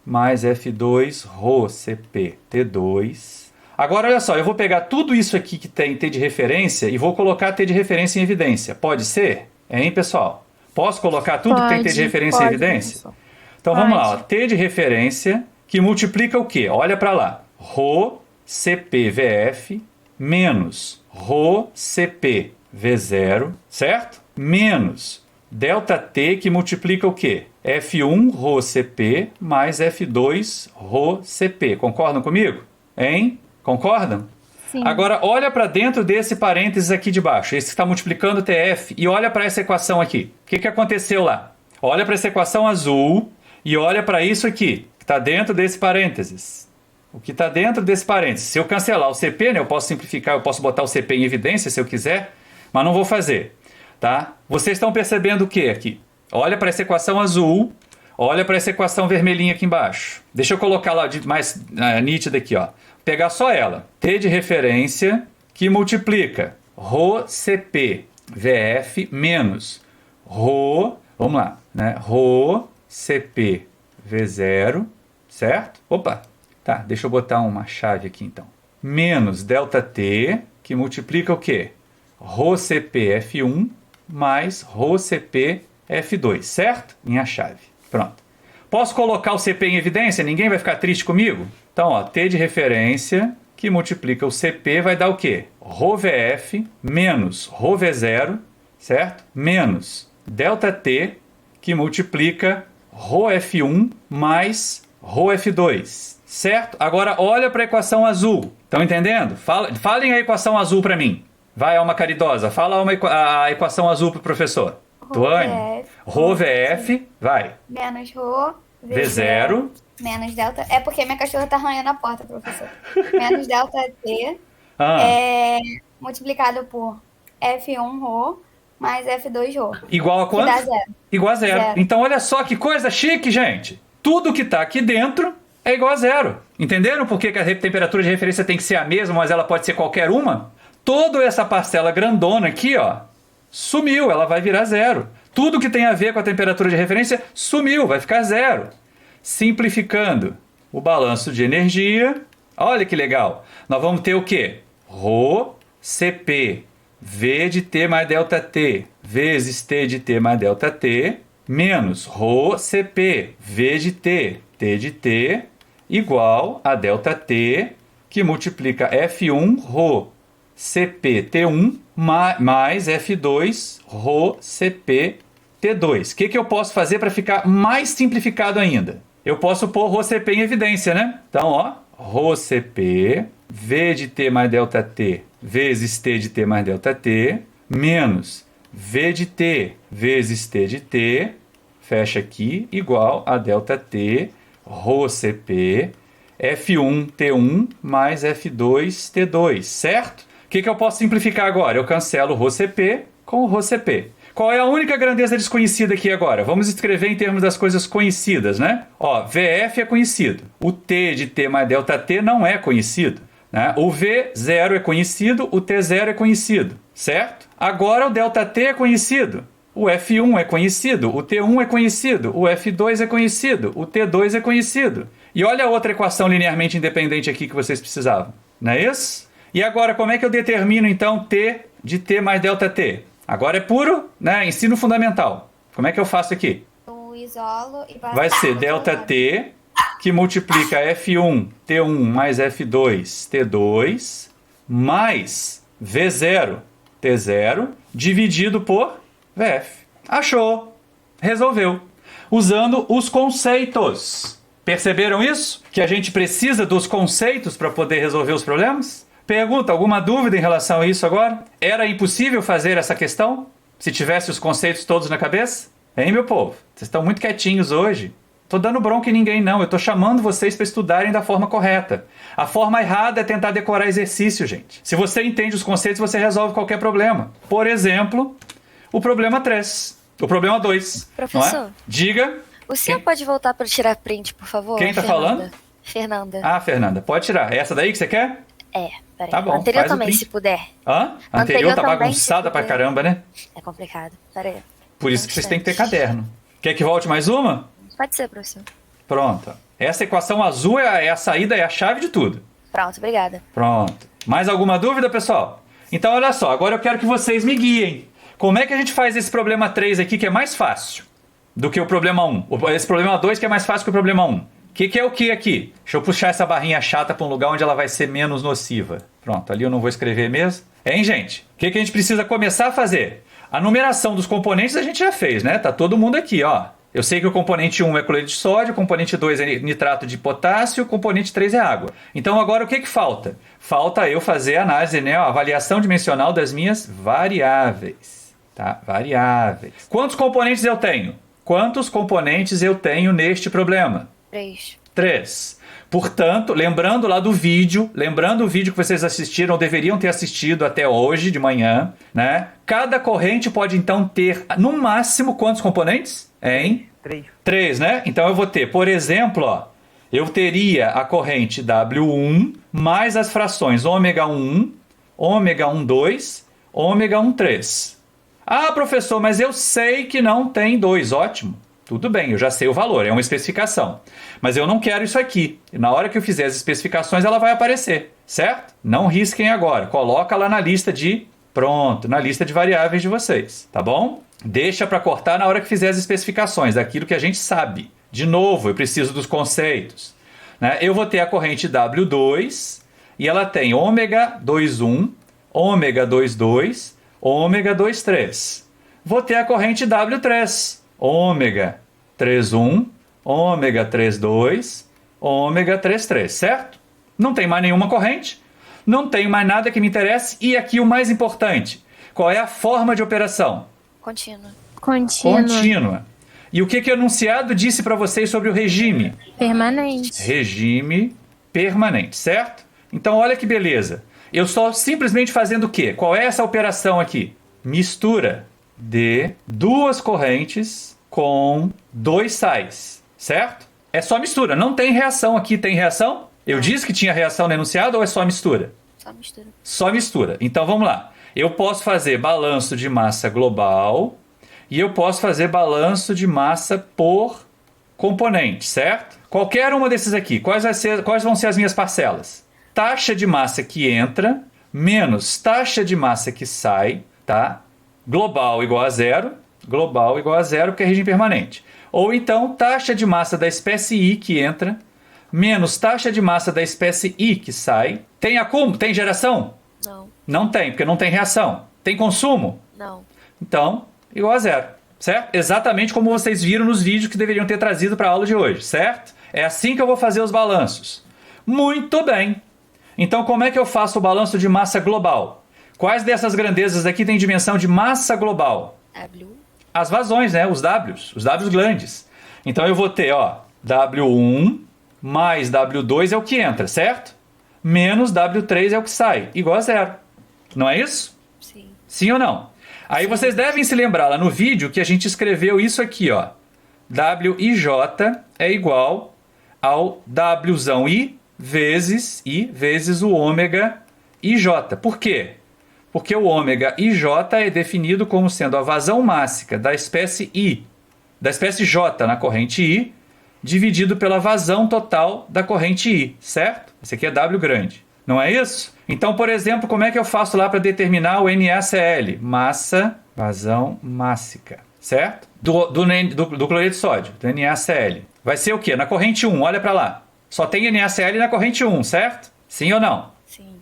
mais F2 Rho CP T2. Agora, olha só, eu vou pegar tudo isso aqui que tem T de referência e vou colocar T de referência em evidência. Pode ser? Hein, pessoal? Posso colocar tudo que tem T de referência em evidência? Professor. Então, vamos lá. Ó. T de referência que multiplica o quê? Olha para lá. Rho CP VF menos Rho CP V0, certo? Menos delta T que multiplica o quê? F1 Rho CP mais F2 Rho CP. Concordam comigo? Hein? Concordam? Sim. Agora, olha para dentro desse parênteses aqui de baixo, esse que está multiplicando TF, e olha para essa equação aqui. O que aconteceu lá? Olha para essa equação azul e olha para isso aqui, que está dentro desse parênteses. O que está dentro desse parênteses. Se eu cancelar o CP, né, eu posso simplificar, eu posso botar o CP em evidência se eu quiser, mas não vou fazer. Tá? Vocês estão percebendo o que aqui? Olha para essa equação azul, olha para essa equação vermelhinha aqui embaixo. Deixa eu colocar lá de mais nítida aqui, ó. Pegar só ela. T de referência que multiplica Rho CP VF menos Rho, vamos lá, né? Rho CP V0, certo? Opa, tá, deixa eu botar uma chave aqui então. Menos delta T que multiplica o quê? Rho CP F1 mais Rho CP F2, certo? Minha chave. Pronto. Posso colocar o CP em evidência? Ninguém vai ficar triste comigo? Então, ó, T de referência que multiplica o CP vai dar o quê? Rho VF menos Rho V0, certo? Menos delta T que multiplica Rho F1 mais Rho F2, certo? Agora, olha para a equação azul. Estão entendendo? Falem a equação azul para mim. Vai, alma caridosa, fala a equação azul para o professor. Tuane. Rho VF, vai. Menos Rho V0. Menos delta. É porque minha cachorra tá arranhando a porta, professor. Menos delta T multiplicado por F1 Rho mais F2 Rho. Igual a quanto? Que dá zero. Igual a zero. Então, olha só que coisa chique, gente. Tudo que está aqui dentro é igual a zero. Entenderam por que a temperatura de referência tem que ser a mesma, mas ela pode ser qualquer uma? Toda essa parcela grandona aqui, ó, sumiu, ela vai virar zero. Tudo que tem a ver com a temperatura de referência sumiu, vai ficar zero. Simplificando o balanço de energia, olha que legal. Nós vamos ter o quê? Rho CP V de T mais delta T vezes T de T mais delta T menos Rho CP V de T de T igual a delta T que multiplica F1 Rho CP T1 mais F2 Rho CP T2. O que eu posso fazer para ficar mais simplificado ainda? Eu posso pôr Rho CP em evidência, né? Então, ó, Rho CP V de T mais delta T vezes T de T mais delta T menos V de T vezes T de T, fecha aqui, igual a delta T Rho CP F1 T1 mais F2 T2, certo? O que eu posso simplificar agora? Eu cancelo o Rho CP com o Rho CP. Qual é a única grandeza desconhecida aqui agora? Vamos escrever em termos das coisas conhecidas, né? Ó, VF é conhecido. O T de T mais delta T não é conhecido, né? O V0 é conhecido, o T0 é conhecido, certo? Agora o delta T é conhecido. O F1 é conhecido, o T1 é conhecido, o F2 é conhecido, o T2 é conhecido. E olha a outra equação linearmente independente aqui que vocês precisavam, não é isso? E agora, como é que eu determino, então, T de T mais delta T? Agora é puro, né, ensino fundamental. Como é que eu faço aqui? Eu isolo e passo. Vai ser delta T, que multiplica F1 T1 mais F2 T2, mais V0, T0, dividido por VF. Achou. Resolveu. Usando os conceitos. Perceberam isso? Que a gente precisa dos conceitos para poder resolver os problemas? Pergunta, alguma dúvida em relação a isso agora? Era impossível fazer essa questão se tivesse os conceitos todos na cabeça? Hein, meu povo? Vocês estão muito quietinhos hoje. Tô dando bronca em ninguém, não. Eu tô chamando vocês para estudarem da forma correta. A forma errada é tentar decorar exercício, gente. Se você entende os conceitos, você resolve qualquer problema. Por exemplo, o problema 3. O problema 2. Professor. Não é? Diga. O senhor pode voltar para tirar print, por favor? Quem tá falando? Fernanda. Ah, Fernanda, pode tirar. É essa daí que você quer? É, peraí. Tá bom, Anterior faz o também, print. se puder. Hã? Anterior tá também, bagunçada se pra puder. caramba, né? É complicado. Peraí. Por isso que vocês têm que ter caderno. Quer que volte mais uma? Pode ser, professor. Pronto. Essa equação azul é a saída, é a chave de tudo. Pronto, obrigada. Pronto. Mais alguma dúvida, pessoal? Então, olha só. Agora eu quero que vocês me guiem. Como é que a gente faz esse problema 3 aqui, que é mais fácil do que o problema 1? Esse problema 2 que é mais fácil que o problema 1. O que é o que aqui? Deixa eu puxar essa barrinha chata para um lugar onde ela vai ser menos nociva. Pronto, ali eu não vou escrever mesmo. Hein, gente? O que a gente precisa começar a fazer? A numeração dos componentes a gente já fez, né? Tá todo mundo aqui, ó. Eu sei que o componente 1 é cloreto de sódio, o componente 2 é nitrato de potássio, o componente 3 é água. Então agora o que falta? Falta eu fazer a análise, né? A avaliação dimensional das minhas variáveis. Tá? Variáveis. Quantos componentes eu tenho? Quantos componentes eu tenho neste problema? 3. 3. Portanto, lembrando lá do vídeo, lembrando o vídeo que vocês assistiram, ou deveriam ter assistido até hoje de manhã, né? Cada corrente pode então ter, no máximo, quantos componentes? Em 3, né? Então eu vou ter, por exemplo, ó, eu teria a corrente W1 mais as frações ômega 1, ômega 1,2, ômega 1,3. Ah, professor, mas eu sei que não tem 2. Ótimo. Tudo bem, eu já sei o valor, é uma especificação. Mas eu não quero isso aqui. E na hora que eu fizer as especificações, ela vai aparecer, certo? Não risquem agora. Coloca lá na lista de... Pronto, na lista de variáveis de vocês, tá bom? Deixa para cortar na hora que fizer as especificações, daquilo que a gente sabe. De novo, eu preciso dos conceitos. Né? Eu vou ter a corrente W2 e ela tem ômega 2,1, ômega 2,2, ômega 2,3. Vou ter a corrente W3, ômega 3,1, ômega 3,2, ômega 3,3, certo? Não tem mais nenhuma corrente, não tem mais nada que me interesse. E aqui o mais importante, qual é a forma de operação? Contínua. Contínua. E o que o enunciado disse para vocês sobre o regime? Permanente. Regime permanente, certo? Então olha que beleza. Eu estou simplesmente fazendo o quê? Qual é essa operação aqui? Mistura de duas correntes com 2 sais, certo? É só mistura, não tem reação aqui. Tem reação? Eu disse que tinha reação no enunciado ou é só mistura? Só mistura. Só mistura. Então vamos lá. Eu posso fazer balanço de massa global e eu posso fazer balanço de massa por componente, certo? Qualquer uma desses aqui, quais vão ser as minhas parcelas? Taxa de massa que entra menos taxa de massa que sai, tá? Global igual a zero, porque é regime permanente. Ou então taxa de massa da espécie I que entra menos taxa de massa da espécie I que sai. Tem acúmulo? Tem geração? Não. Não tem, porque não tem reação. Tem consumo? Não. Então, igual a zero, certo? Exatamente como vocês viram nos vídeos que deveriam ter trazido para a aula de hoje, certo? É assim que eu vou fazer os balanços. Muito bem. Então, como é que eu faço o balanço de massa global? Quais dessas grandezas aqui têm dimensão de massa global? W. As vazões, né? Os Ws grandes. Então, eu vou ter, ó, W1 mais W2 é o que entra, certo? Menos W3 é o que sai, igual a zero. Não é isso? Sim. Sim ou não? Aí vocês devem se lembrar lá no vídeo que a gente escreveu isso aqui, ó. WIJ é igual ao Wzão I vezes o ômega IJ. Por quê? Porque o ômega IJ é definido como sendo a vazão mássica da espécie I, da espécie J na corrente I, dividido pela vazão total da corrente I, certo? Esse aqui é W grande. Não é isso? Então, por exemplo, como é que eu faço lá para determinar o NaCl? Massa, vazão mássica, certo? Do cloreto de sódio, do NaCl. Vai ser o quê? Na corrente 1, olha para lá. Só tem NaCl na corrente 1, certo? Sim ou não? Sim.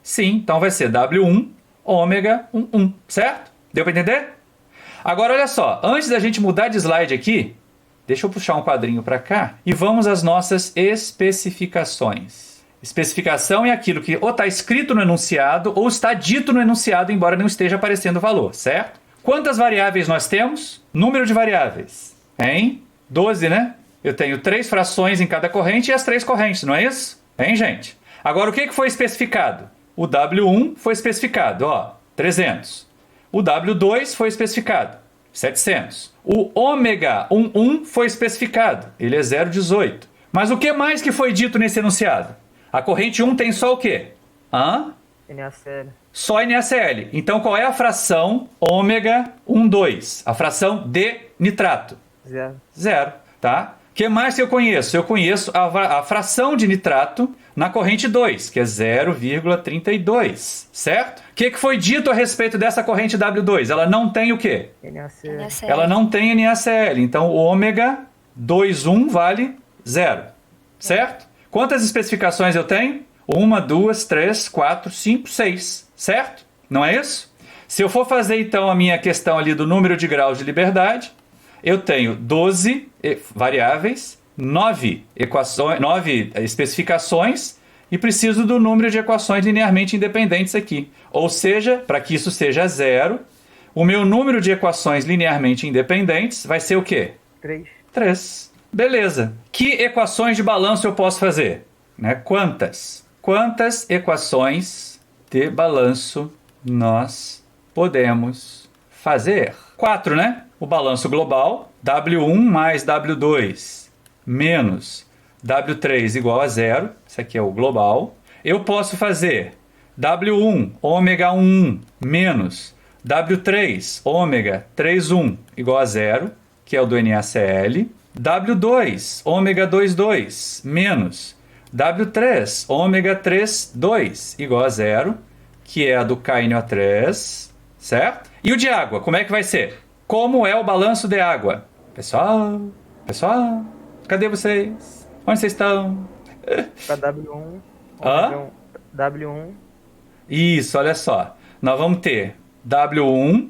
Sim, então vai ser W1 ômega 1, certo? Deu para entender? Agora olha só, antes da gente mudar de slide aqui, deixa eu puxar um quadrinho para cá e vamos às nossas especificações. Especificação é aquilo que ou está escrito no enunciado ou está dito no enunciado, embora não esteja aparecendo o valor, certo? Quantas variáveis nós temos? Número de variáveis. Em 12, né? Eu tenho 3 frações em cada corrente e as 3 correntes, não é isso? Hein, gente? Agora, o que foi especificado? O W1 foi especificado, ó, 300. O W2 foi especificado, 700. O ômega 1 foi especificado, ele é 0,18. Mas o que mais que foi dito nesse enunciado? A corrente 1 tem só o quê? NaCl. Só NaCl. Então, qual é a fração ômega 2? A fração de nitrato? 0, tá? O que mais que eu conheço? Eu conheço a fração de nitrato na corrente 2, que é 0,32, certo? O que foi dito a respeito dessa corrente W2? Ela não tem o quê? NaCl. Ela não tem NaCl. Então, o ômega 2,1 vale 0, certo? Quantas especificações eu tenho? 1, 2, 3, 4, 5, 6, certo? Não é isso? Se eu for fazer, então, a minha questão ali do número de graus de liberdade, eu tenho 12 variáveis, 9 especificações e preciso do número de equações linearmente independentes aqui. Ou seja, para que isso seja 0, o meu número de equações linearmente independentes vai ser o quê? 3. Beleza. Que equações de balanço eu posso fazer? Né? Quantas equações de balanço nós podemos fazer? 4, né? O balanço global, W1 mais W2 menos W3 igual a 0. Isso aqui é o global. Eu posso fazer W1 ômega 1 menos W3 ômega 3,1 igual a 0, que é o do NaCl. W2 ômega 2,2 menos W3 ômega 3,2 igual a 0, que é a do KNO3, certo? E o de água, como é que vai ser? Como é o balanço de água? Pessoal, cadê vocês? Onde vocês estão? Para W1. W1. Isso, olha só. Nós vamos ter W1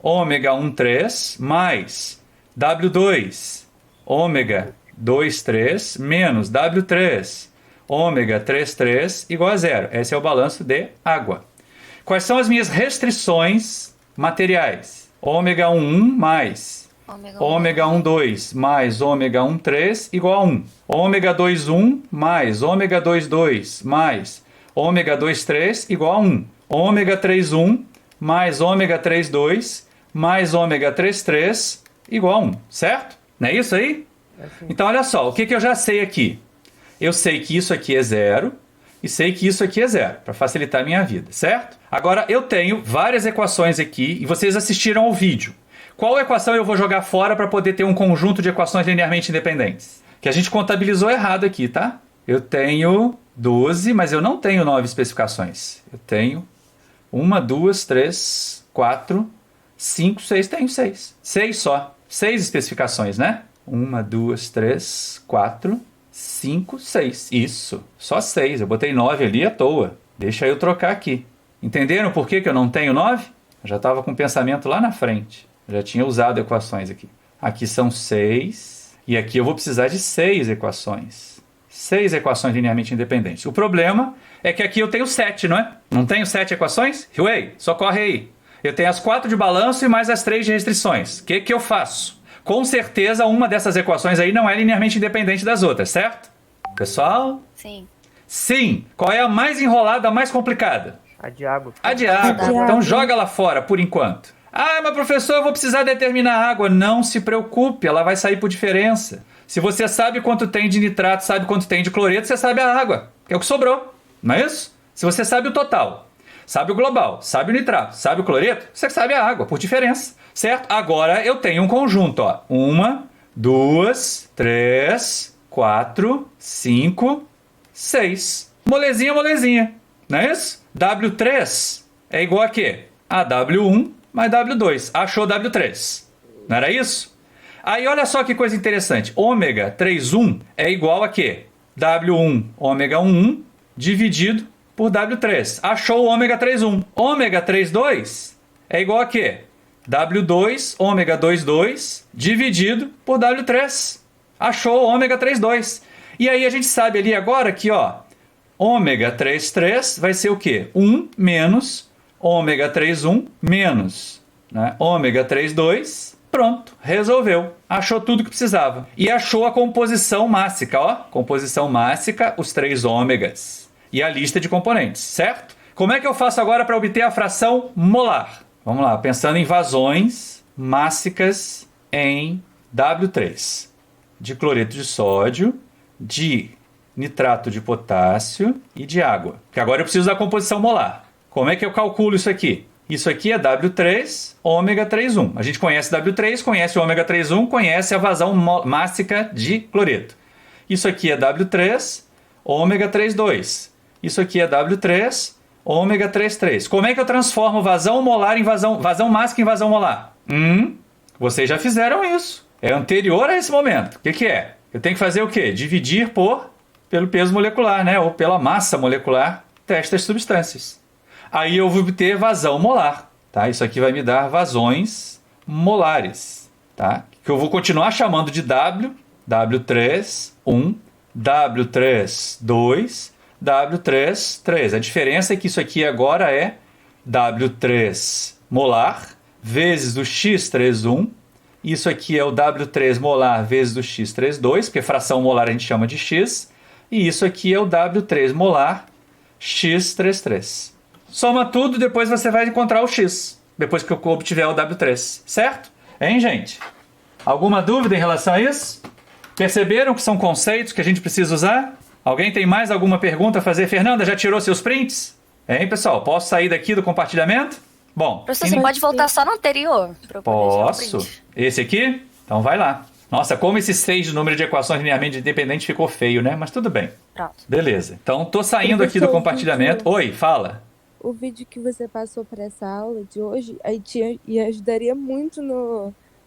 ômega 1,3 mais W2 ômega 2,3 menos W3 ômega 3,3 igual a 0. Esse é o balanço de água. Quais são as minhas restrições materiais? Ômega 1 mais ômega 1,2 mais ômega 1,3 igual a 1. Ômega 2,1 mais ômega 2,2 mais ômega 2,3 igual a 1. Ômega 3,1 mais ômega 3,2 mais ômega 3,3 igual a 1, certo? Não é isso aí? Então, olha só, o que eu já sei aqui? Eu sei que isso aqui é 0 e sei que isso aqui é 0, para facilitar a minha vida, certo? Agora, eu tenho várias equações aqui e vocês assistiram ao vídeo. Qual equação eu vou jogar fora para poder ter um conjunto de equações linearmente independentes? Que a gente contabilizou errado aqui, tá? Eu tenho 12, mas eu não tenho 9 especificações. Eu tenho 1, 2, 3, 4, 5, 6. Tenho 6. 6 só. 6 especificações, né? 1, 2, 3, 4, 5, 6. Isso. Só 6. Eu botei 9 ali à toa. Deixa eu trocar aqui. Entenderam por que eu não tenho 9? Eu já estava com o pensamento lá na frente. Eu já tinha usado equações aqui. Aqui são 6. E aqui eu vou precisar de 6 equações. 6 equações linearmente independentes. O problema é que aqui eu tenho 7, não é? Não tenho 7 equações? Ué, socorre aí. Eu tenho as 4 de balanço e mais as 3 de restrições. O que eu faço? Com certeza uma dessas equações aí não é linearmente independente das outras, certo? Pessoal? Sim. Sim. Qual é a mais enrolada, a mais complicada? A de água. A de água. Então joga ela fora por enquanto. Ah, mas professor, eu vou precisar determinar a água. Não se preocupe, ela vai sair por diferença. Se você sabe quanto tem de nitrato, sabe quanto tem de cloreto, você sabe a água, que é o que sobrou. Não é isso? Se você sabe o total, sabe o global, sabe o nitrato, sabe o cloreto, você sabe a água, por diferença. Certo? Agora eu tenho um conjunto, ó. 1, 2, 3, 4, 5, 6. Molezinha, molezinha. Não é isso? W3 é igual a quê? A W1 mais W2. Achou W3. Não era isso? Aí olha só que coisa interessante. Ômega 3,1 é igual a quê? W1 ômega 1 dividido por W3. Achou o ômega 3,1. Ômega 3,2 é igual a quê? W2, ômega 2,2 dividido por W3. Achou o ômega 3,2. E aí a gente sabe ali agora que, ó, ômega 3,3 vai ser o quê? 1 menos ômega 3,1 menos, né, ômega 3,2. Pronto, resolveu. Achou tudo que precisava. E achou a composição mássica, ó. Composição mássica, os 3 ômegas. E a lista de componentes, certo? Como é que eu faço agora para obter a fração molar? Vamos lá, pensando em vazões mássicas em W3. De cloreto de sódio, de nitrato de potássio e de água. Que agora eu preciso da composição molar. Como é que eu calculo isso aqui? Isso aqui é W3, ômega 3,1. A gente conhece W3, conhece o ômega 3,1, conhece a vazão mássica de cloreto. Isso aqui é W3, ômega 3,2. Isso aqui é W3, ômega 3,3. Como é que eu transformo vazão molar em vazão mássica em vazão molar? Vocês já fizeram isso. É anterior a esse momento. O que é? Eu tenho que fazer o quê? Dividir pelo peso molecular, né? Ou pela massa molecular destas substâncias. Aí eu vou obter vazão molar, tá? Isso aqui vai me dar vazões molares, tá? Que eu vou continuar chamando de W, W3, 1, W3, 2, W3, 3. A diferença é que isso aqui agora é W3 molar vezes o X31. Isso aqui é o W3 molar vezes o X32, porque fração molar a gente chama de X. E isso aqui é o W3 molar X33. Soma tudo, depois você vai encontrar o X, depois que eu obtiver o W3, certo? Hein, gente? Alguma dúvida em relação a isso? Perceberam que são conceitos que a gente precisa usar? Alguém tem mais alguma pergunta a fazer? Fernanda, já tirou seus prints? Hein, pessoal? Posso sair daqui do compartilhamento? Bom, Professor, você pode voltar só no anterior? Pra eu poder tirar o posso. print? Esse aqui? Então vai lá. Nossa, como esse 6 de número de equações linearmente independentes ficou feio, né? Mas tudo bem. Pronto. Beleza. Então, tô saindo aqui do compartilhamento. Oi, fala. O vídeo que você passou para essa aula de hoje e ajudaria muito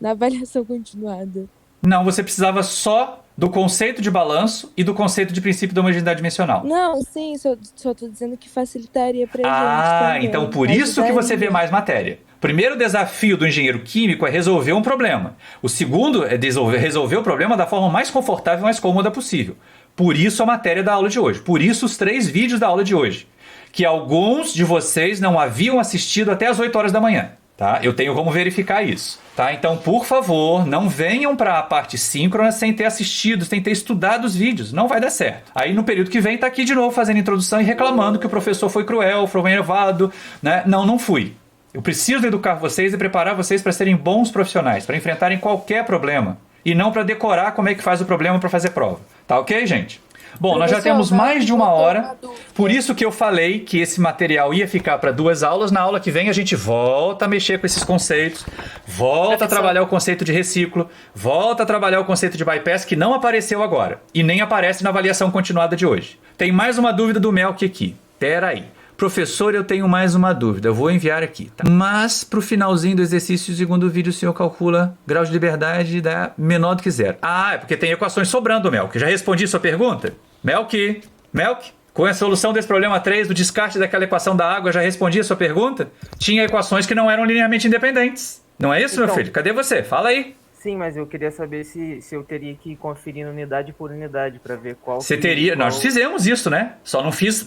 na avaliação continuada. Não, você precisava só do conceito de balanço e do conceito de princípio da homogeneidade dimensional. Não, sim, só tô dizendo que facilitaria pra gente também. Então por isso que você vê mais matéria. O primeiro desafio do engenheiro químico é resolver um problema. O segundo é resolver o problema da forma mais confortável e mais cômoda possível. Por isso a matéria da aula de hoje. Por isso os 3 vídeos da aula de hoje. Que alguns de vocês não haviam assistido até as 8 horas da manhã. Tá? Eu tenho como verificar isso. Tá? Então, por favor, não venham para a parte síncrona sem ter assistido, sem ter estudado os vídeos. Não vai dar certo. Aí, no período que vem, tá aqui de novo fazendo introdução e reclamando que o professor foi cruel, foi elevado. Né? Não fui. Eu preciso educar vocês e preparar vocês para serem bons profissionais, para enfrentarem qualquer problema. E não para decorar como é que faz o problema para fazer prova. Tá ok, gente? Bom, nós já temos mais de 1 hora, por isso que eu falei que esse material ia ficar para 2 aulas. Na aula que vem a gente volta a mexer com esses conceitos, volta a trabalhar o conceito de reciclo, volta a trabalhar o conceito de bypass que não apareceu agora e nem aparece na avaliação continuada de hoje. Tem mais uma dúvida do Melk aqui. Pera aí. Professor, eu tenho mais uma dúvida, eu vou enviar aqui, tá? Mas pro finalzinho do exercício, segundo o vídeo, o senhor calcula grau de liberdade da menor do que 0. É porque tem equações sobrando, Melk. Já respondi sua pergunta? Melk, com a solução desse problema 3, do descarte daquela equação da água, já respondi a sua pergunta? Tinha equações que não eram linearmente independentes. Não é isso, meu filho? Cadê você? Fala aí. Sim, mas eu queria saber se eu teria que ir conferindo unidade por unidade para ver qual... Você teria... Nós fizemos isso, né? Só não fiz...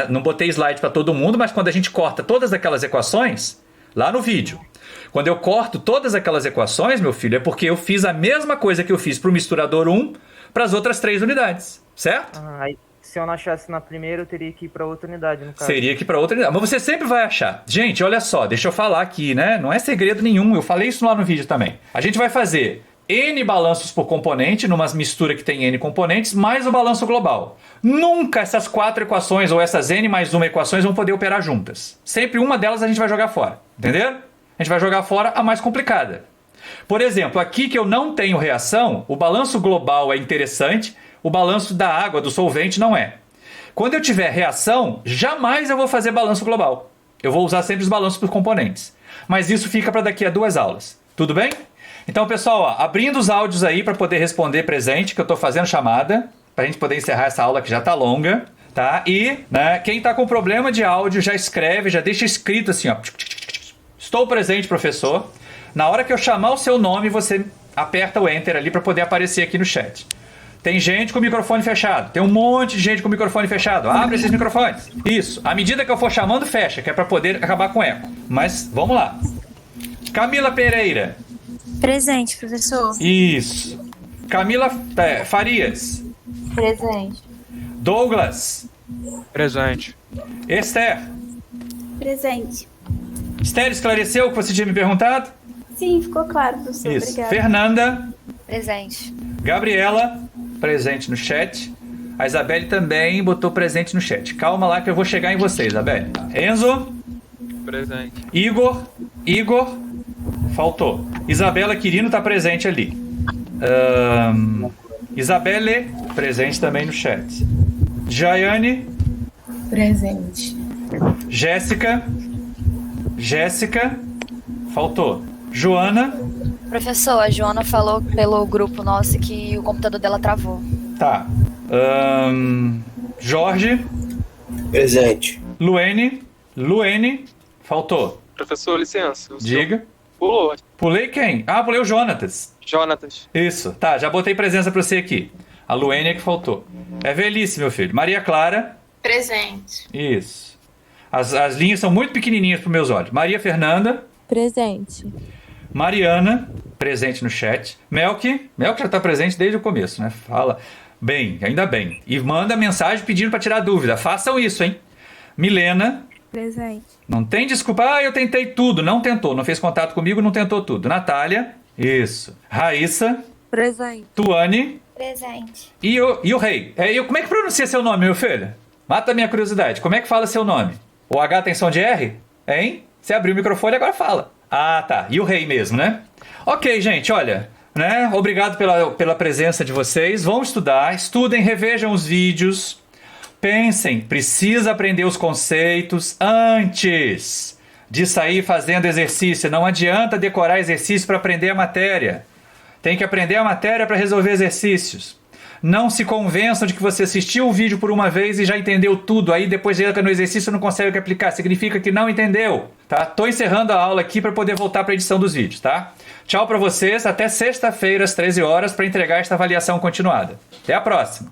não botei slide para todo mundo, mas quando a gente corta todas aquelas equações, lá no vídeo, quando eu corto todas aquelas equações, meu filho, é porque eu fiz a mesma coisa que eu fiz para o misturador 1 para as outras 3 unidades, certo? Aí, se eu não achasse na primeira, eu teria que ir para outra unidade, no caso. Seria que ir para outra unidade. Mas você sempre vai achar. Gente, olha só, deixa eu falar aqui, né? Não é segredo nenhum, eu falei isso lá no vídeo também. A gente vai fazer N balanços por componente, numa mistura que tem N componentes, mais o balanço global. Nunca essas 4 equações ou essas N mais 1 equações vão poder operar juntas. Sempre uma delas a gente vai jogar fora. Entenderam? A gente vai jogar fora a mais complicada. Por exemplo, aqui que eu não tenho reação, o balanço global é interessante, o balanço da água, do solvente, não é. Quando eu tiver reação, jamais eu vou fazer balanço global. Eu vou usar sempre os balanços por componentes. Mas isso fica para daqui a 2 aulas. Tudo bem? Então, pessoal, ó, abrindo os áudios aí para poder responder presente, que eu estou fazendo chamada, para a gente poder encerrar essa aula que já está longa. tá? E, né, quem tá com problema de áudio já escreve, já deixa escrito assim, ó. Estou presente, professor. Na hora que eu chamar o seu nome, você aperta o Enter ali para poder aparecer aqui no chat. Tem gente com o microfone fechado. Tem um monte de gente com o microfone fechado. Abre esses microfones. Isso. À medida que eu for chamando, fecha, que é para poder acabar com eco. Mas, vamos lá. Camila Pereira. Presente, professor. Isso. Camila Farias. Presente. Douglas. Presente. Esther. Presente. Esther, esclareceu o que você tinha me perguntado? Sim, ficou claro, professor. Isso. Obrigada. Fernanda. Presente. Gabriela. Presente no chat. A Isabelle também botou presente no chat. Calma lá que eu vou chegar em você, Isabelle. Enzo. Presente. Igor. Faltou. Isabela Quirino tá presente ali. Isabelle. Presente também no chat. Jaiane. Presente. Jéssica. Faltou. Joana. Professor, a Joana falou pelo grupo nosso que o computador dela travou. Tá. Jorge. Presente. Luene. Faltou. Professor, licença. Diga. Pulou. Pulei quem? Ah, pulei o Jonatas. Jonatas. Isso. Tá, já botei presença pra você aqui. A Luene é que faltou. É velhice, meu filho. Maria Clara. Presente. Isso. As linhas são muito pequenininhas para meus olhos. Maria Fernanda. Presente. Mariana, presente no chat. Melk já está presente desde o começo, né? Fala. Bem, ainda bem. E manda mensagem pedindo para tirar dúvida. Façam isso, hein? Milena. Presente. Não tem desculpa. Ah, eu tentei tudo. Não tentou. Não fez contato comigo, não tentou tudo. Natália. Isso. Raíssa. Presente. Tuane. Presente. E o rei. Como é que pronuncia seu nome, meu filho? Mata a minha curiosidade. Como é que fala seu nome? O H tem som de R? Hein? Você abriu o microfone e agora fala. Ah, tá. E o rei mesmo, né? Ok, gente, olha, né? Obrigado pela presença de vocês. Vão estudar, estudem, revejam os vídeos. Pensem, precisa aprender os conceitos antes de sair fazendo exercício. Não adianta decorar exercício para aprender a matéria. Tem que aprender a matéria para resolver exercícios. Não se convençam de que você assistiu o vídeo por uma vez e já entendeu tudo. Aí depois entra no exercício e não consegue aplicar. Significa que não entendeu, tá? Tô encerrando a aula aqui para poder voltar para a edição dos vídeos, tá? Tchau para vocês. Até sexta-feira às 13 horas para entregar esta avaliação continuada. Até a próxima.